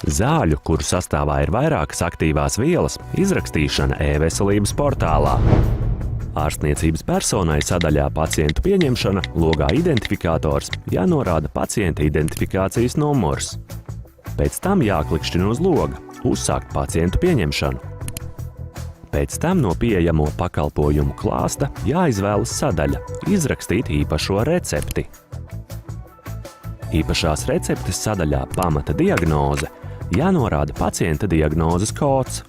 Zāļu, kuru sastāvā ir vairākas aktīvās vielas, izrakstīšana e-veselības portālā. Ārstniecības personai sadaļā pacientu pieņemšana logā identifikators jānorāda pacienta identifikācijas numurs. Pēc tam jāklikšķina uz loga uzsākt pacientu pieņemšanu. Pēc tam no pieejamo pakalpojumu klāsta jāizvēlas sadaļa izrakstīt īpašo recepti. Īpašās receptes sadaļā pamata diagnoze jānorāda pacienta diagnozes kods.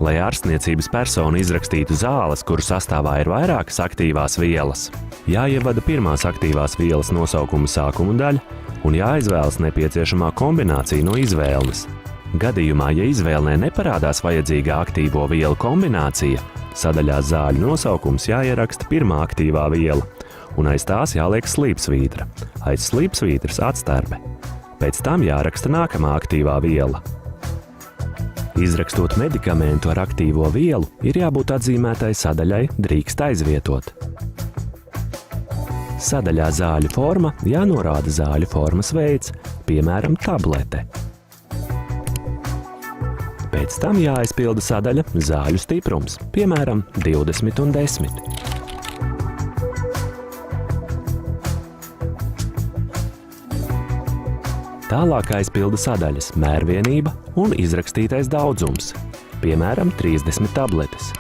Lai ārstniecības persona izrakstītu zāles, kuru sastāvā ir vairākas aktīvās vielas, jāievada pirmās aktīvās vielas nosaukuma sākuma daļa un jāizvēlas nepieciešamā kombinācija no izvēles. Gadījumā, ja izvēlē neparādās vajadzīgā aktīvo vielu kombinācija, sadaļā zāļu nosaukums jāieraksta pirmā aktīvā viela, un aiz tās jāliek slīpsvītra, aiz slīpsvītras atstarpe. Pēc tam jāraksta nākamā aktīvā viela. Izrakstot medikamentu ar aktīvo vielu, ir jābūt atzīmētai sadaļai drīkst aizvietot. Sadaļā zāļu forma jānorāda zāļu formas veids, piemēram, tablete. Pēc tam jāaizpilda sadaļa zāļu stiprums, piemēram, 20 un 10. Tālāk aizpilda sadaļas mērvienība un izrakstītais daudzums, piemēram, 30 tabletes.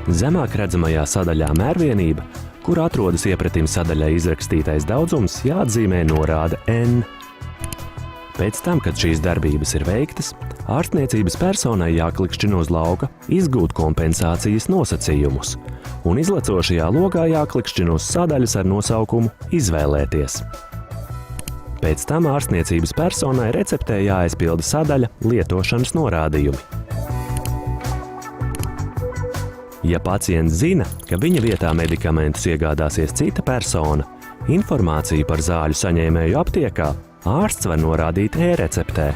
Zemāk redzamajā sadaļā mērvienība, kur atrodas iepratim sadaļai izrakstītais daudzums, jāatzīmē norāde N. Pēc tam, kad šīs darbības ir veiktas, ārstniecības personai jāklikšķina uz lauka izgūt kompensācijas nosacījumus, un izlecošajā logā jāklikšķina uz sadaļas ar nosaukumu izvēlēties. Pēc tam ārstniecības personai receptē jāaizpilda sadaļa lietošanas norādījumi. Ja pacients zina, ka viņa vietā medikamentus iegādāsies cita persona, informāciju par zāļu saņēmēju aptiekā ārsts var norādīt e-receptē.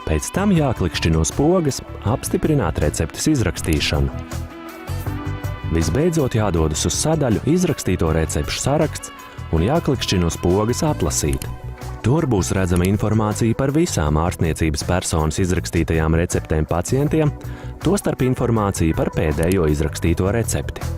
Pēc tam jāklikšķina uz pogas apstiprināt receptes izrakstīšanu. Visbeidzot jādodas uz sadaļu izrakstīto recepšu saraksts un jāklikšķina uz pogas atlasīt. Tur būs redzama informācija par visām ārstniecības personas izrakstītajām receptēm pacientiem, tostarp informācija par pēdējo izrakstīto recepti.